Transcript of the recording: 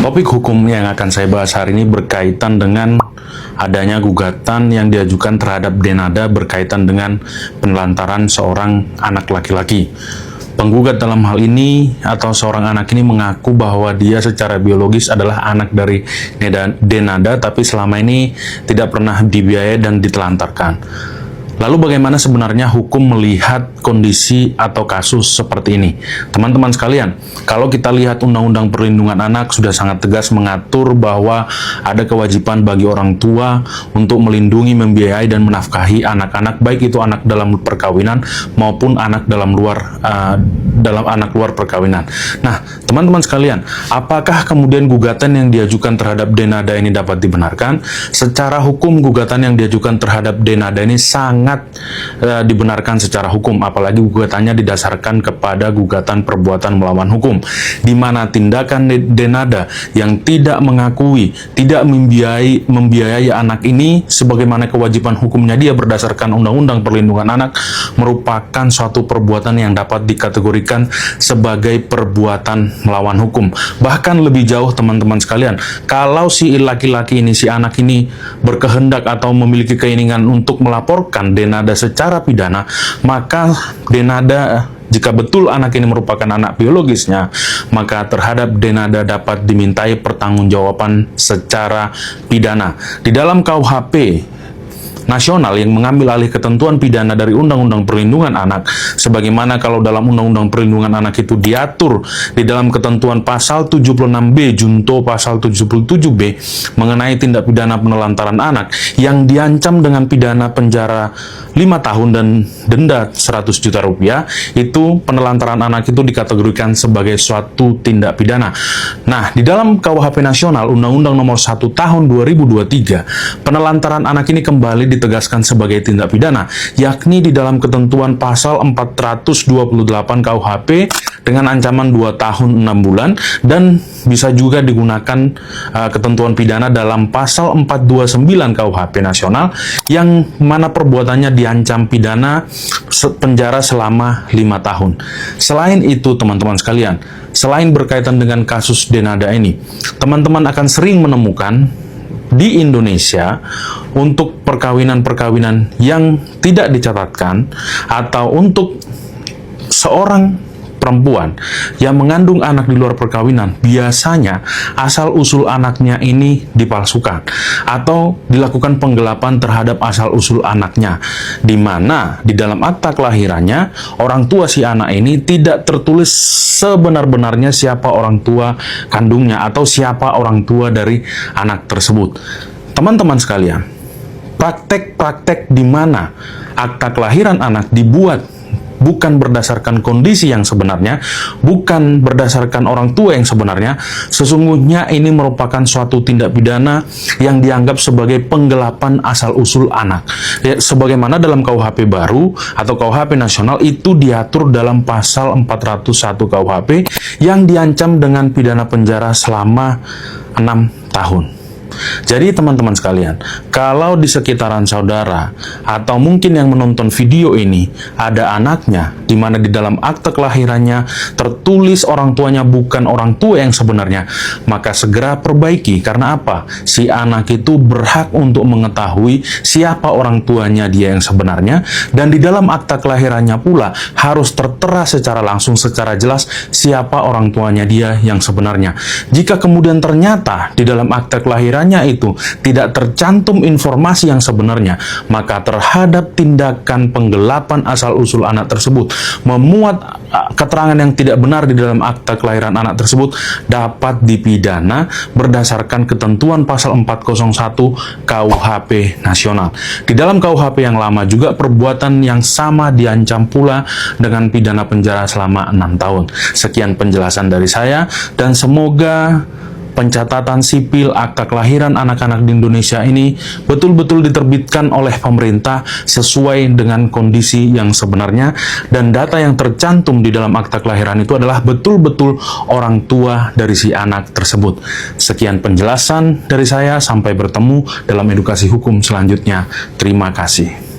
Topik hukum yang akan saya bahas hari ini berkaitan dengan adanya gugatan yang diajukan terhadap Denada berkaitan dengan penelantaran seorang anak laki-laki. Penggugat dalam hal ini atau seorang anak ini mengaku bahwa dia secara biologis adalah anak dari Denada, tapi selama ini tidak pernah dibiayai dan ditelantarkan. Lalu bagaimana sebenarnya hukum melihat kondisi atau kasus seperti ini? Teman-teman sekalian, kalau kita lihat Undang-Undang Perlindungan Anak sudah sangat tegas mengatur bahwa ada kewajiban bagi orang tua untuk melindungi, membiayai, dan menafkahi anak-anak, baik itu anak dalam perkawinan maupun anak dalam luar perkawinan. Nah, teman-teman sekalian, apakah kemudian gugatan yang diajukan terhadap Denada ini dapat dibenarkan? Secara hukum, gugatan yang diajukan terhadap Denada ini sangat dibenarkan secara hukum, apalagi gugatannya didasarkan kepada gugatan perbuatan melawan hukum, di mana tindakan Denada yang tidak mengakui, tidak membiayai anak ini sebagaimana kewajiban hukumnya dia berdasarkan Undang-Undang Perlindungan Anak merupakan suatu perbuatan yang dapat dikategorikan sebagai perbuatan melawan hukum. Bahkan lebih jauh, teman-teman sekalian, kalau si laki-laki ini, si anak ini berkehendak atau memiliki keinginan untuk melaporkan Denada secara pidana, maka Denada, jika betul anak ini merupakan anak biologisnya, maka terhadap Denada dapat dimintai pertanggungjawaban secara pidana. Di dalam KUHP nasional yang mengambil alih ketentuan pidana dari Undang-Undang Perlindungan Anak, sebagaimana kalau dalam Undang-Undang Perlindungan Anak itu diatur di dalam ketentuan pasal 76B junto pasal 77B mengenai tindak pidana penelantaran anak yang diancam dengan pidana penjara 5 tahun dan denda 100 juta rupiah, itu penelantaran anak itu dikategorikan sebagai suatu tindak pidana. Nah, di dalam KUHP nasional Undang-Undang Nomor 1 Tahun 2023, penelantaran anak ini kembali ditegaskan sebagai tindak pidana, yakni di dalam ketentuan pasal 428 KUHP dengan ancaman 2 tahun 6 bulan, dan bisa juga digunakan ketentuan pidana dalam pasal 429 KUHP nasional yang mana perbuatannya diancam pidana penjara selama 5 tahun. Selain itu, teman-teman sekalian, selain berkaitan dengan kasus Denada ini, teman-teman akan sering menemukan di Indonesia untuk perkawinan-perkawinan yang tidak dicatatkan atau untuk seorang perempuan yang mengandung anak di luar perkawinan, biasanya asal-usul anaknya ini dipalsukan atau dilakukan penggelapan terhadap asal-usul anaknya, di mana di dalam akta kelahirannya orang tua si anak ini tidak tertulis sebenar-benarnya siapa orang tua kandungnya atau siapa orang tua dari anak tersebut. Teman-teman sekalian, praktek-praktek di mana akta kelahiran anak dibuat bukan berdasarkan kondisi yang sebenarnya, bukan berdasarkan orang tua yang sebenarnya, sesungguhnya ini merupakan suatu tindak pidana yang dianggap sebagai penggelapan asal-usul anak. Ya, sebagaimana dalam KUHP baru atau KUHP nasional itu diatur dalam pasal 401 KUHP yang diancam dengan pidana penjara selama 6 tahun. Jadi teman-teman sekalian, kalau di sekitaran saudara atau mungkin yang menonton video ini ada anaknya di mana di dalam akte kelahirannya tertulis orang tuanya bukan orang tua yang sebenarnya, maka segera perbaiki. Karena apa? Si anak itu berhak untuk mengetahui siapa orang tuanya dia yang sebenarnya, dan di dalam akta kelahirannya pula harus tertera secara langsung, secara jelas siapa orang tuanya dia yang sebenarnya. Jika kemudian ternyata di dalam akta kelahiran itu tidak tercantum informasi yang sebenarnya, maka terhadap tindakan penggelapan asal-usul anak tersebut, memuat keterangan yang tidak benar di dalam akta kelahiran anak tersebut, dapat dipidana berdasarkan ketentuan pasal 401 KUHP nasional. Di dalam KUHP yang lama juga perbuatan yang sama diancam pula dengan pidana penjara selama 6 tahun. Sekian penjelasan dari saya, dan semoga pencatatan sipil akta kelahiran anak-anak di Indonesia ini betul-betul diterbitkan oleh pemerintah sesuai dengan kondisi yang sebenarnya, dan data yang tercantum di dalam akta kelahiran itu adalah betul-betul orang tua dari si anak tersebut. Sekian penjelasan dari saya, sampai bertemu dalam edukasi hukum selanjutnya. Terima kasih.